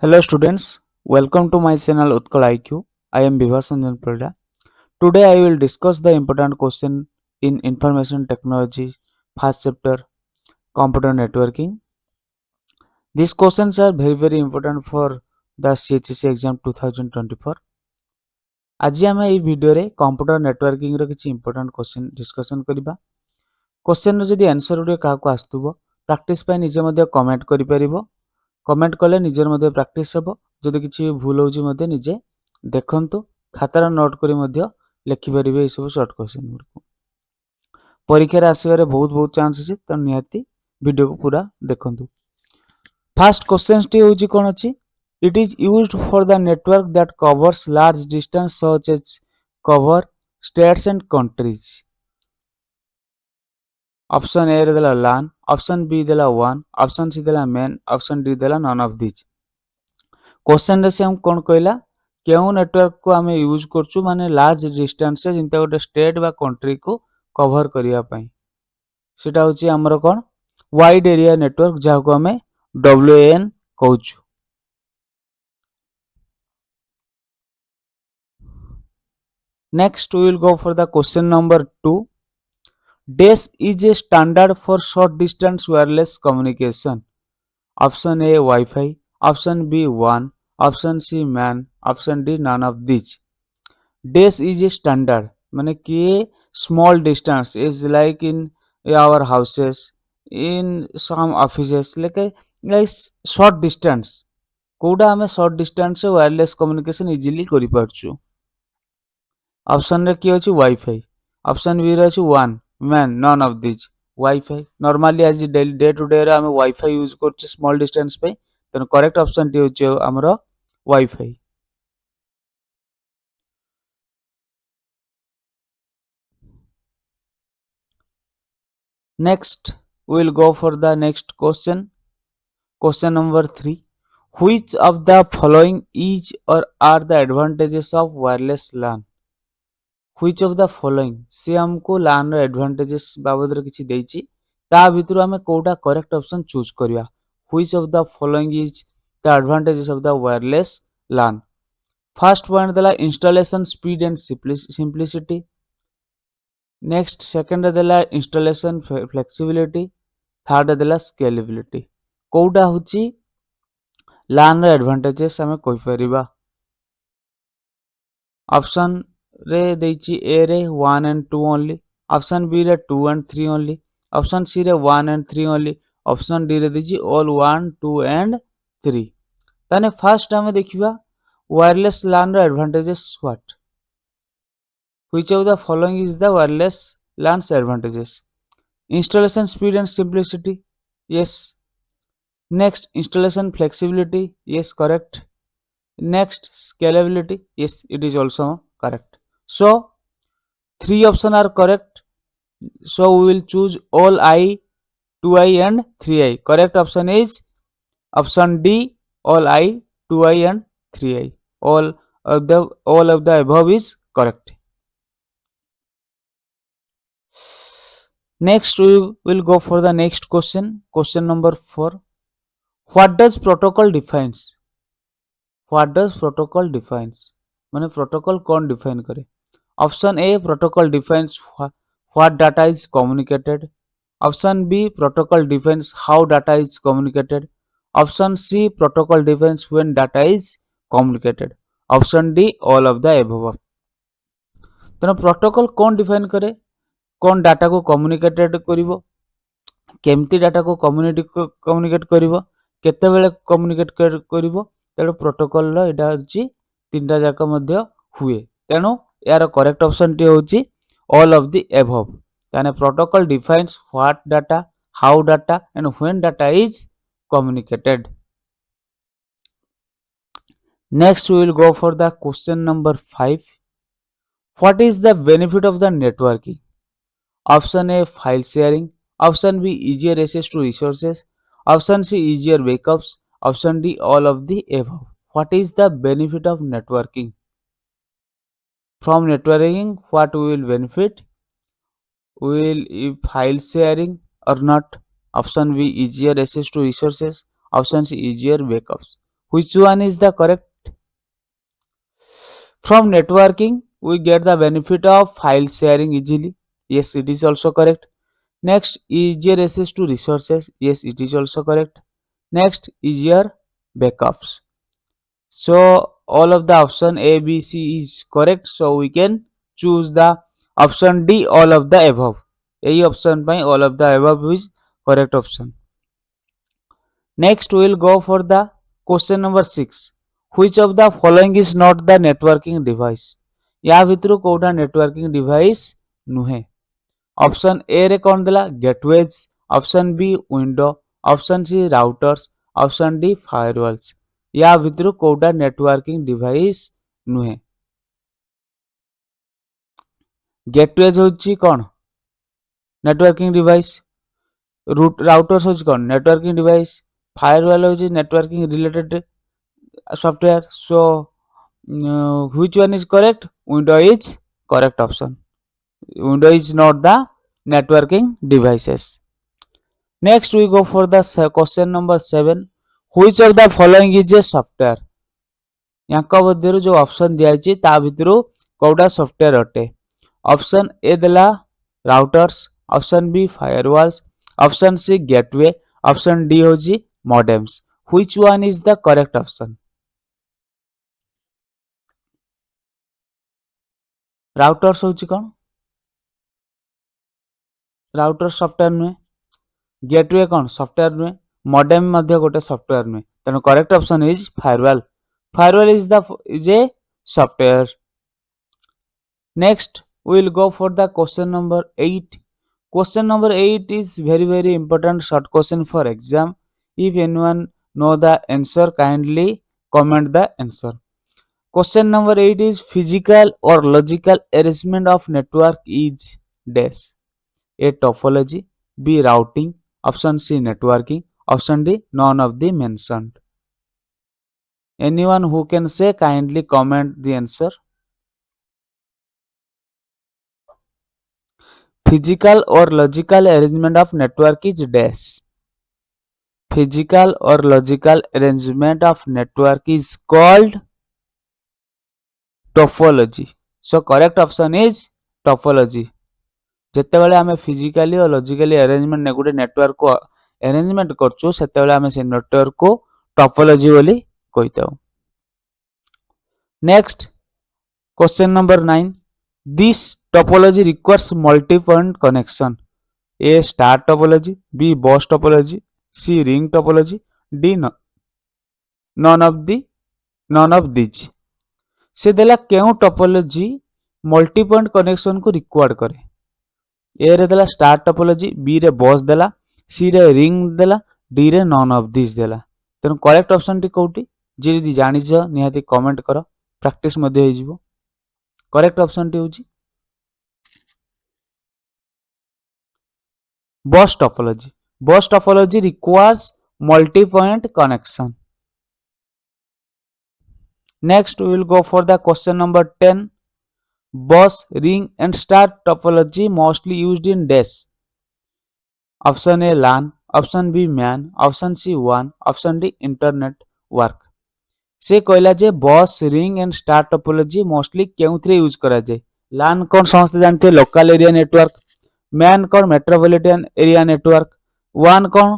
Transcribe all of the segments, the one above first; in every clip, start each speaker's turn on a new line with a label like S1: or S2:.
S1: Hello students, welcome to my channel Utkal IQ. I am Bhivasanjan Prada. Today I will discuss the important question in information technology first chapter computer networking. These questions are very important for the CHSE exam 2024. ଆଜି ଆମେ ଏହି ଭିଡ଼ିଓରେ computer ନେଟୱାର୍କିଂର କିଛି important question discussion କରିବା। କ୍ୱେଶ୍ଚନ୍ର ଯଦି answer ଗୁଡ଼ିକ କାହାକୁ ଆସୁଥିବ ପ୍ରାକ୍ଟିସ୍ ପାଇଁ ନିଜେ ମଧ୍ୟ କମେଣ୍ଟ କରିପାରିବ। କମେଣ୍ଟ କଲେ ନିଜର ମଧ୍ୟ ପ୍ରାକ୍ଟିସ୍ ହେବ। ଯଦି କିଛି ଭୁଲ ହେଉଛି ମଧ୍ୟ ନିଜେ ଦେଖନ୍ତୁ, ଖାତାରେ ନୋଟ୍ କରି ମଧ୍ୟ ଲେଖିପାରିବେ ଏସବୁ ସର୍ଟ କ୍ୱେଶ୍ଚନ୍ ଗୁଡ଼ିକୁ। ପରୀକ୍ଷାରେ ଆସିବାରେ ବହୁତ ଚାନ୍ସ ଅଛି, ତେଣୁ ନିହାତି ଭିଡ଼ିଓକୁ ପୁରା ଦେଖନ୍ତୁ। ଫାର୍ଷ୍ଟ କ୍ୱେଶ୍ଚନ୍ଟି ହେଉଛି କ'ଣ ଅଛି? It is used for the network that covers large distance such as cover states and countries. Option A रे देला LAN, ऑप्शन बी देला 1, ऑप्शन सी देला main, ऑप्शन डी देला none of these. क्वेश्चन रे से हम कोन कहला केउ नेटवर्क को हमें यूज करछु माने लार्ज डिस्टेंस जिंता गोटे स्टेट बा कंट्री को कवर करिया पई सेटा होची हमर कोन वाइड एरिया नेटवर्क जाहा को हमें WAN कहउछु। Next we will go for the question number 2. DAS is a standard for short distance wireless communication. Option A Wi-Fi, option B WAN, option C MAN, option D none of these. DAS is a standard माने कि small distance is like in our houses, in some offices, like short distance कोडा हमें short distance से wireless communication easily करि पारछु। Option रे की अछि wifi, option B रे अछि one, man, none of this. Wifi normally आज डे टू डे रे हम वाईफाई यूज करछ स्मॉल डिस्टेंस पे, तेन करेक्ट ऑप्शन टी होछि हमरो wifi. Next we will go for the next question. Question number 3. Which of the following is or are the advantages of wireless LAN? Which of the following से हमको LAN रो advantages बाबद रे किछि देछि, ता भितरु हमें कोटा करेक्ट ऑप्शन चूज करिया। Which of the following is the advantages of the wireless LAN? First point देला installation speed and simplicity. Next second देला installation flexibility. Third देला scalability. कोटा होछि LAN रो एडवांटेजेस हमें कहि परिबा। ऑप्शन रे देछि ए रे 1 and 2 only, ऑप्शन बी रे 2 and 3 only, ऑप्शन सी रे 1 and 3 only, ऑप्शन डी रे देछि all 1 2 and 3। ताने फर्स्ट हमें देखिबा वायरलेस LAN रो advantages what. Which of the following is the wireless LAN's advantages? Installation speed and simplicity, yes. Next installation flexibility, yes, correct. Next scalability, yes, it is also correct. So 3 options are correct. So we will choose all I, 2I and 3I. Correct option is option D, all I, 2I and 3I. All of the above is correct. Next we will go for the next question. Question number 4. What does protocol defines? What does protocol defines? माने protocol कौन define करे? Option A protocol defines what data is communicated. Option B protocol defines how data is communicated. Option C protocol defines when data is communicated. Option D all of the above. तेना protocol कौन define करे? कौन data को communicated करिवो, केमती data को communicate करिवो, केते बेले communicate करिवो, तेणु प्रोटोकॉल रो एटा होची तीनटा जाक मध्य हुए। तेणु यार करेक्ट ऑप्शन टी होची ऑल ऑफ द एबव। ताने protocol defines what data, how data and when data is communicated. Next we will go for the question number 5. What is the benefit of the networking? Option A file sharing, option B easier access to resources, option C easier backups, option D all of the above. What is the benefit of networking? From networking what we will benefit? Will file sharing or not? Option B easier access to resources, option C easier backups. Which one is the correct? From networking, we get the benefit of file sharing easily. Yes, it is also correct. Next, easier access to resources. Yes, it is also correct. Next, easier backups. So, all of the option A, B, C is correct. So, we can choose the option D, all of the above. A option by all of the above is correct option. Next, we will go for the question number 6. Which of the following is not the networking device? या भितरु कोटा networking device नुहे. Option A रे कौन देला gateways, option B window, option C routers, option D firewalls. या भितरु कोटा नेटवर्किंग डिवाइस नुहे. गेटवेज होची कौन नेटवर्किंग डिवाइस, राउटर्स होची कौन नेटवर्किंग डिवाइस, फायरवॉल होची networking related software. So which one is correct? Window is correct option. Window is not the networking devices. Next we go for the question number 7. Which of the following is a software? यांका मध्यरु जो option दिया है ता भितरु कोडा software अटे. Option A देला routers, option B firewalls, option C gateway, option D होजी modems. Which one is the correct option? Routers होची कौन राउटर सॉफ्टवेयर नुहे, गेटवे कौन सॉफ्टवेयर नुहे, मॉडेम मध्य गोटे सॉफ्टवेयर नुहे. तेणु correct option is firewall. Firewall is a software. Next we will go for the question number 8. Question number 8 is very important short question for exam. If anyone know the answer, kindly comment the answer. Question number 8 is physical or logical arrangement of network is dash. A topology, B routing, option C networking, option D none of the mentioned. Anyone who can say, kindly comment the answer. Physical or logical arrangement of network is dash. Physical or logical arrangement of network is called topology. So correct option is topology. ଯେତେବେଳେ ଆମେ physically और logically arrangement ने गोटे network को arrangement करछु सेतेବେଳେ ଆମେ से network को topology बोली कहिताउ. Next question number 9. This topology requires multi point connection. A star topology, B bus topology, C ring topology, D none of this. से देला केउ टोपोलॉजी मल्टी पॉइंट कनेक्शन को रिक्वायर्ड करे. ए रे देला स्टार टोपोलॉजी, बी रे बस देला, सी रे रिंग देला, डी रे नॉन ऑफ दिस देला. तेनु करेक्ट ऑप्शन टी कोठी जे जदी जानि छ निहाती कमेंट करो, प्रैक्टिस मध्ये होई जिवो. करेक्ट ऑप्शन टी होची बस टोपोलॉजी. बस topology requires multi point connection. Next we will go for the question number 10. Bus, ring and star topology mostly used in dash. Option A LAN, option B MAN, option C WAN, option D internet work. से कहला जे bus, ring and star topology mostly केउथरे use करा जाय. LAN कोन समस्त जानते local area network, MAN कोन मेट्रोपॉलिटन एरिया नेटवर्क, WAN कोन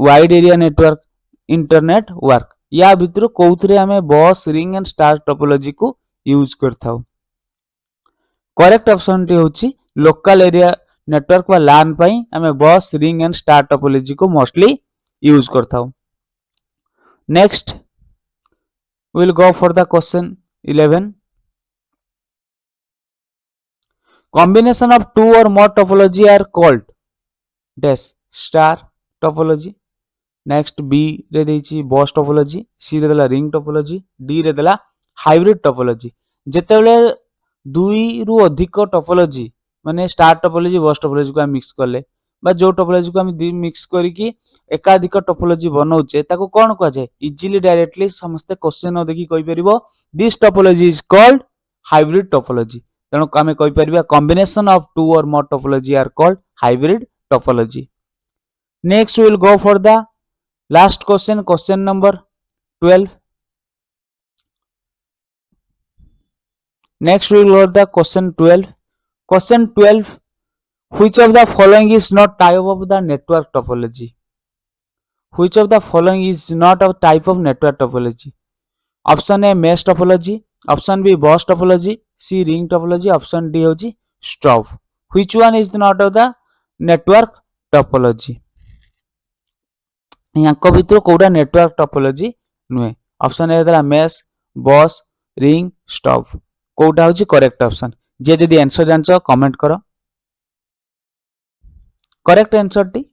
S1: wide area network, internet work. या भितर कोउथरे हमें bus, ring and star topology को यूज करथाउ. करेक्ट ऑप्शन टी होची लोकल एरिया नेटवर्क वा LAN पई हमें bus, ring and star topology को मोस्टली यूज करथाउ. Next we will go for the question 11. Combination of two or more topology are called dash star topology. Next B रे देछि बस topology, C रे देला रिंग टोपोलॉजी, D रे देला hybrid topology. जेतेबेले दुई रु अधिक टोपोलॉजी माने स्टार टोपोलॉजी बस टोपोलॉजी को मिक्स करले बा जो टोपोलॉजी को हम मिक्स करिकी एकाधिक टोपोलॉजी बनौचे ताको कोन कह जाय. इजीली डायरेक्टली समस्त क्वेश्चन देखि कहि परिबो this topology is called hybrid topology. तेणु आमे कहि परिबा combination of two or more topology are called hybrid topology. Next we will go for the last question, question number 12. Next we will go to the question 12. Question 12. Which of the following is not type of the network topology? Which of the following is not a type of network topology? Option A mesh topology, option B boss topology, C ring topology, option D होची stop. Which one is not of the network topology? यांको भितर कोडा network topology नुहे. Option A देला mesh, boss, ring, stop. कोडा होची correct option. जे जदी answer जानचो कमेंट करो. करेक्ट आंसर टी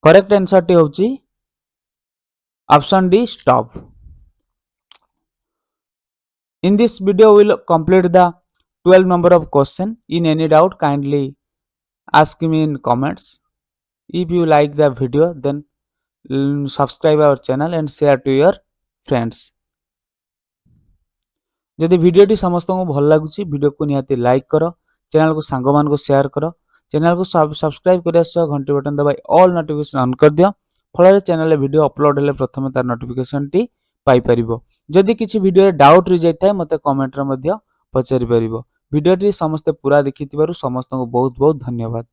S1: करेक्ट आंसर टी होची option D stop. In this video we will complete the 12 number of question. In any doubt kindly ask me in comments. If you like the video then subscribe our channel and share to your friends. जदि भिडियोटी समस्त को भल लगुच video को निहाती like कर, channel को सांग मान को शेयर कर, चैनल को सब्सक्राइब करने सह घंटी बटन दबाई ऑल नोटिफिकेशन ऑन कर दियो. फल चैनल वीडियो अपलोड हेले प्रथम तार नोटिफिकेशन टी पाई परिबो. जदि किछि वीडियो डाउट रहि जाय मते कमेंट रे मध्य पचारि परिबो. वीडियोटी समस्त पूरा देखिथिबारु समस्त को बहुत बहुत धन्यवाद.